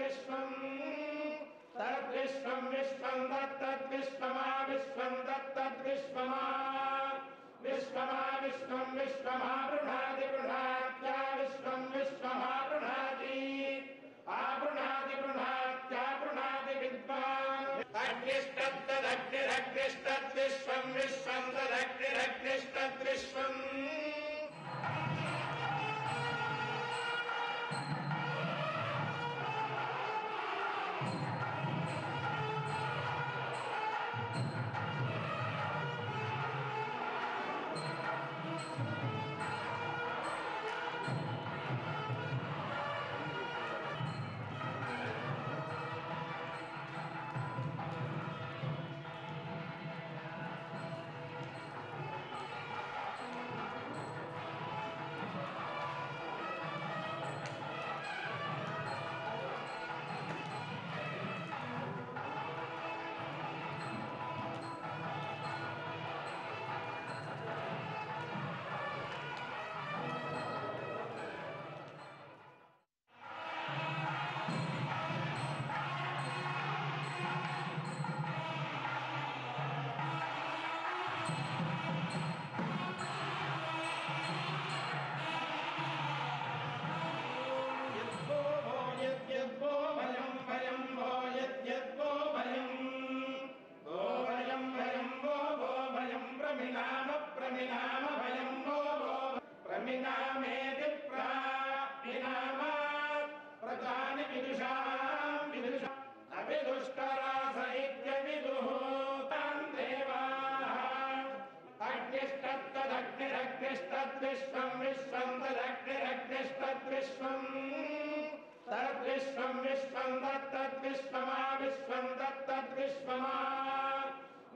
विश्वं तद्विश्वं विश्वं तत्तद्विश्वमा विश्वं तत्तद्विश्वमा विश्वमा विश्वं विश्वमा गृह्णाति गृह्णात्या विश्वं विश्वमा गृह्णाति आगृह्णाति गृह्णात्या गृह्णाति विद्वान् अग्निस्तद्दग्निरग्निस्तद्विश्वं विश्वं तदग्निरग्निस्तद्विश्वम् तद्विश्वं विश्वं तदग्निरग्निस्तद्विश्वं तद्विश्वं विश्वं तत्तद्विश्वमा विश्वं तत्तद्विश्वमा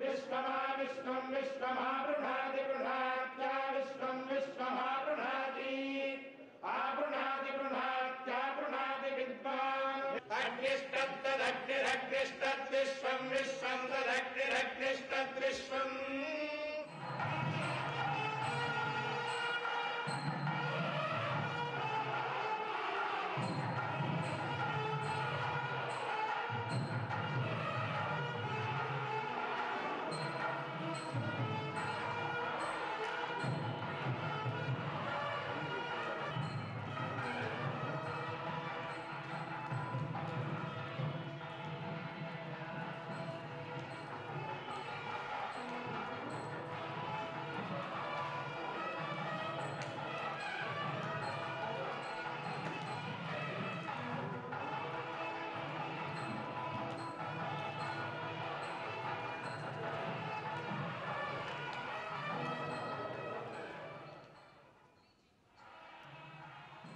विश्वमा विश्वं विश्वमा गृह्णाति गृह्णात्या विश्वं विश्वमा गृह्णाति आगृह्णाति गृह्णात्या गृह्णाति विद्वान् अग्निस्तद्दग्निरग्निस्तद्विश्वं विश्वं तदग्निरग्निस्तद्विश्वम्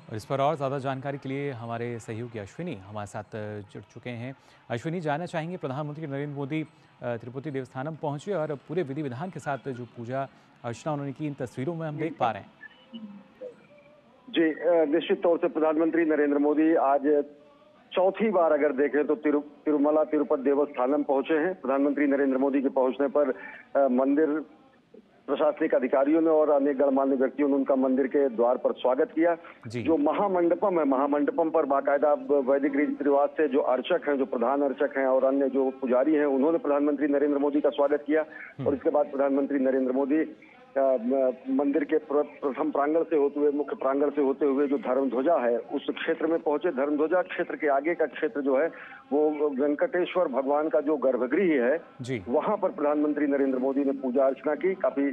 और इस पर और ज़्यादा जानकारी के लिए हमारे सहयोगी अश्विनी हमारे साथ जुड़ चुके हैं। अश्विनी, जानना चाहेंगे प्रधानमंत्री नरेंद्र मोदी तिरुपति देवस्थानम पहुंचे और पूरे विधि विधान के साथ जो पूजा अर्चना उन्होंने की, इन तस्वीरों में हम देख पा रहे हैं। जी, निश्चित तौर से प्रधानमंत्री नरेंद्र मोदी आज चौथी बार अगर देखें तो तिरुमला तिरुपति देवस्थानम पहुंचे हैं। प्रधानमंत्री नरेंद्र मोदी के पहुंचने पर मंदिर प्रशासनिक अधिकारियों ने और अन्य गणमान्य व्यक्तियों ने उनका मंदिर के द्वार पर स्वागत किया। जो महामंडपम है, महामंडपम पर बाकायदा वैदिक रीति रिवाज से जो अर्चक हैं, जो प्रधान अर्चक हैं और अन्य जो पुजारी हैं, उन्होंने प्रधानमंत्री नरेंद्र मोदी का स्वागत किया। और इसके बाद प्रधानमंत्री नरेंद्र मोदी मंदिर के प्रथम प्रांगण से होते हुए, मुख्य प्रांगण से होते हुए जो धर्मध्वजा है उस क्षेत्र में पहुंचे। धर्मध्वजा क्षेत्र के आगे का क्षेत्र जो है वो वेंकटेश्वर भगवान का जो गर्भगृह है, वहां पर प्रधानमंत्री नरेंद्र मोदी ने पूजा अर्चना की। काफी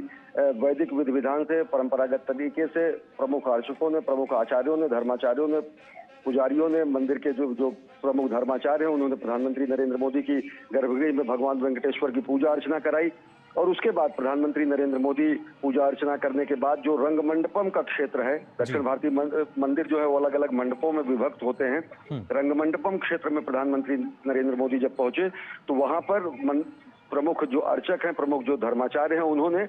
वैदिक विधि विधान से, परंपरागत तरीके से प्रमुख अर्चकों ने, प्रमुख आचार्यों ने, धर्माचार्यों ने, पुजारियों ने, मंदिर के जो प्रमुख धर्माचार्य हैं, उन्होंने प्रधानमंत्री नरेंद्र मोदी की गर्भगृह में भगवान वेंकटेश्वर की पूजा अर्चना कराई। और उसके बाद प्रधानमंत्री नरेंद्र मोदी पूजा अर्चना करने के बाद जो रंग मंडपम का क्षेत्र है, दक्षिण भारतीय मंदिर जो है वो अलग अलग मंडपों में विभक्त होते हैं। रंग मंडपम क्षेत्र में प्रधानमंत्री नरेंद्र मोदी जब पहुंचे तो वहां पर प्रमुख जो अर्चक हैं, प्रमुख जो धर्माचार्य हैं, उन्होंने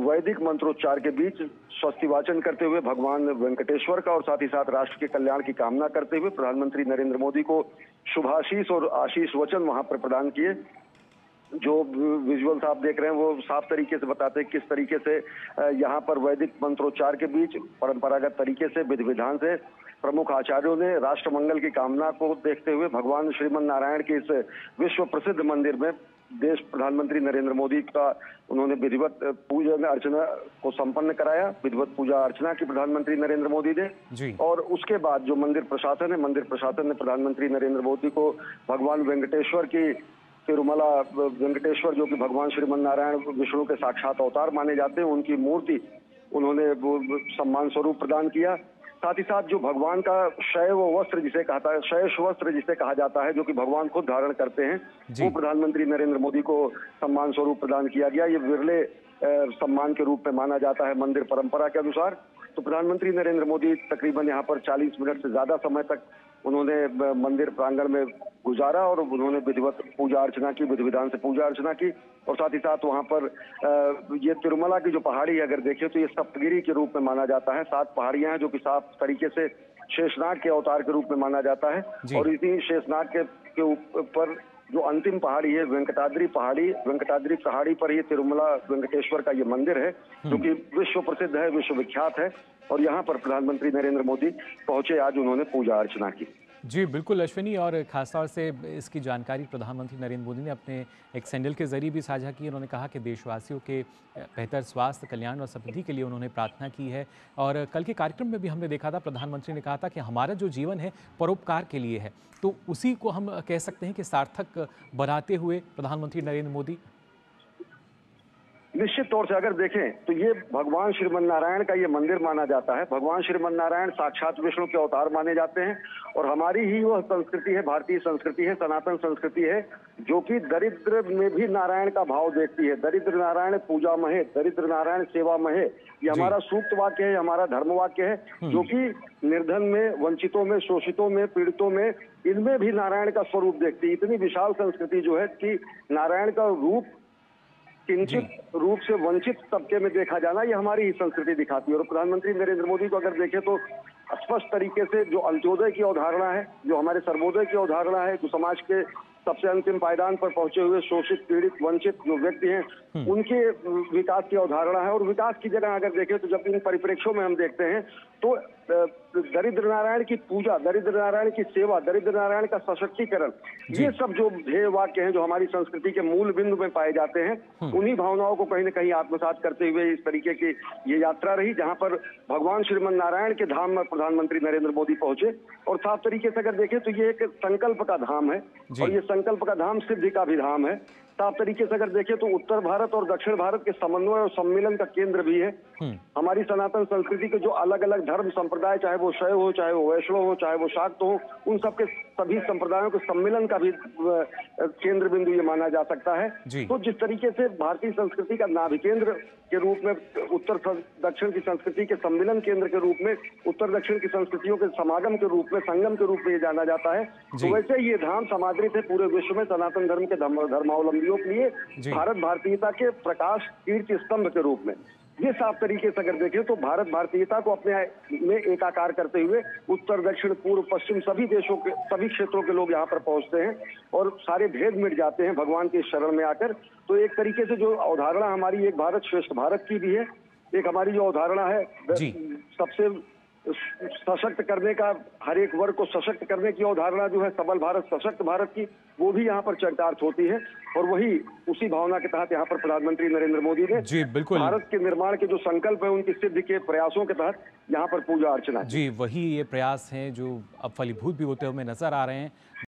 वैदिक मंत्रोच्चार के बीच स्वस्ति वाचन करते हुए भगवान वेंकटेश्वर का और साथ ही साथ राष्ट्र के कल्याण की कामना करते हुए प्रधानमंत्री नरेंद्र मोदी को शुभाशीष और आशीष वचन वहां पर प्रदान किए। जो विजुअल्स आप देख रहे हैं वो साफ तरीके से बताते हैं किस तरीके से यहाँ पर वैदिक मंत्रोच्चार के बीच परंपरागत तरीके से विधि विधान से प्रमुख आचार्यों ने राष्ट्र मंगल की कामना को देखते हुए भगवान श्रीमन नारायण के इस विश्व प्रसिद्ध मंदिर में देश प्रधानमंत्री नरेंद्र मोदी का उन्होंने विधिवत पूजन अर्चना को संपन्न कराया। विधिवत पूजा अर्चना की प्रधानमंत्री नरेंद्र मोदी ने जी। और उसके बाद जो मंदिर प्रशासन ने प्रधानमंत्री नरेंद्र मोदी को भगवान वेंकटेश्वर की तिरुमला वेंकटेश्वर, जो कि भगवान श्रीमन नारायण विष्णु के साक्षात अवतार माने जाते हैं, उनकी मूर्ति उन्होंने वो सम्मान स्वरूप प्रदान किया। साथ ही साथ जो भगवान का शैव वस्त्र जिसे कहता है, शैष वस्त्र जिसे कहा जाता है, जो कि भगवान खुद धारण करते हैं, वो प्रधानमंत्री नरेंद्र मोदी को सम्मान स्वरूप प्रदान किया गया। ये विरले सम्मान के रूप में माना जाता है मंदिर परंपरा के अनुसार। तो प्रधानमंत्री नरेंद्र मोदी तकरीबन यहाँ पर 40 मिनट से ज्यादा समय तक उन्होंने मंदिर प्रांगण में गुजारा और उन्होंने विधिवत पूजा अर्चना की, विधि विधान से पूजा अर्चना की। और साथ ही साथ वहाँ पर ये तिरुमला की जो पहाड़ी है, अगर देखें तो ये सप्तगिरी के रूप में माना जाता है। 7 पहाड़ियां हैं जो कि साफ तरीके से शेषनाग के अवतार के रूप में माना जाता है। और इसी शेषनाग के ऊपर जो अंतिम पहाड़ी है वेंकटाद्रि पहाड़ी पर ये तिरुमला वेंकटेश्वर का ये मंदिर है, जो कि विश्व प्रसिद्ध है, विश्वविख्यात है। और यहाँ पर प्रधानमंत्री नरेंद्र मोदी पहुंचे, आज उन्होंने पूजा अर्चना की। जी बिल्कुल अश्विनी, और खासतौर से इसकी जानकारी प्रधानमंत्री नरेंद्र मोदी ने अपने एक सैंडल के जरिए भी साझा की। उन्होंने कहा कि देशवासियों के बेहतर स्वास्थ्य, कल्याण और समृद्धि के लिए उन्होंने प्रार्थना की है। और कल के कार्यक्रम में भी हमने देखा था, प्रधानमंत्री ने कहा था कि हमारा जो जीवन है परोपकार के लिए है। तो उसी को हम कह सकते हैं कि सार्थक बनाते हुए प्रधानमंत्री नरेंद्र मोदी निश्चित तौर से अगर देखें तो ये भगवान श्रीमन नारायण का ये मंदिर माना जाता है। भगवान श्रीमन नारायण साक्षात विष्णु के अवतार माने जाते हैं। और हमारी ही वह संस्कृति है, भारतीय संस्कृति है, सनातन संस्कृति है, जो कि दरिद्र में भी नारायण का भाव देखती है। दरिद्र नारायण पूजा महे, दरिद्र नारायण सेवा महे, ये हमारा सूक्त वाक्य है, हमारा धर्म वाक्य है, जो कि निर्धन में, वंचितों में, शोषितों में, पीड़ितों में, इनमें भी नारायण का स्वरूप देखती है। इतनी विशाल संस्कृति जो है कि नारायण का रूप किंचित रूप से वंचित तबके में देखा जाना, ये हमारी ही संस्कृति दिखाती है। और प्रधानमंत्री नरेंद्र मोदी को अगर देखें तो स्पष्ट तरीके से जो अंत्योदय की अवधारणा है, जो हमारे सर्वोदय की अवधारणा है, जो समाज के सबसे अंतिम पायदान पर पहुंचे हुए शोषित, पीड़ित, वंचित जो व्यक्ति हैं, उनके विकास की अवधारणा है। और विकास की जगह अगर देखें तो जब इन परिप्रेक्ष्यों में हम देखते हैं तो दरिद्र नारायण की पूजा, दरिद्र नारायण की सेवा, दरिद्र नारायण का सशक्तिकरण, ये सब जो ध्येय वाक्य हैं, जो हमारी संस्कृति के मूल बिंदु में पाए जाते हैं, उन्हीं भावनाओं को कहीं न कहीं आत्मसात करते हुए इस तरीके की ये यात्रा रही, जहां पर भगवान श्रीमन नारायण के धाम में प्रधानमंत्री नरेंद्र मोदी पहुंचे। और साफ तरीके से अगर देखें तो ये एक संकल्प का धाम है, और ये संकल्प का धाम सिद्धि का भी धाम है। साफ तरीके से अगर देखें तो उत्तर भारत और दक्षिण भारत के समन्वय और सम्मिलन का केंद्र भी है। हमारी सनातन संस्कृति के जो अलग अलग धर्म संप्रदाय, चाहे वो शैव हो, चाहे वो वैष्णव हो, चाहे वो शाक्त हो, उन सबके सभी संप्रदायों के सम्मिलन का भी केंद्र बिंदु ये माना जा सकता है। तो जिस तरीके से भारतीय संस्कृति का नाभि केंद्र के रूप में, उत्तर दक्षिण की संस्कृति के सम्मिलन केंद्र के रूप में, उत्तर दक्षिण की संस्कृतियों के समागम के रूप में, संगम के रूप में ये जाना जाता है, तो वैसे ये धाम समादृत है पूरे विश्व में सनातन धर्म के धर्मावलंबियों के लिए भारत भारतीयता के प्रकाश कीर्ति स्तंभ के रूप में। ये साफ तरीके से अगर देखें तो भारत भारतीयता को अपने में एकाकार करते हुए उत्तर, दक्षिण, पूर्व, पश्चिम सभी देशों के, सभी क्षेत्रों के लोग यहाँ पर पहुंचते हैं और सारे भेद मिट जाते हैं भगवान के शरण में आकर। तो एक तरीके से जो अवधारणा हमारी एक भारत श्रेष्ठ भारत की भी है, एक हमारी जो अवधारणा है सबसे सशक्त करने का, हर एक वर्ग को सशक्त करने की अवधारणा जो है, सबल भारत, सशक्त भारत की, वो भी यहाँ पर चरितार्थ होती है। और वही उसी भावना के तहत यहाँ पर प्रधानमंत्री नरेंद्र मोदी ने भारत के निर्माण के जो संकल्प है, उनकी सिद्धि के प्रयासों के तहत यहाँ पर पूजा अर्चना। जी वही ये प्रयास हैं जो अब फलीभूत भी होते हुए नजर आ रहे हैं।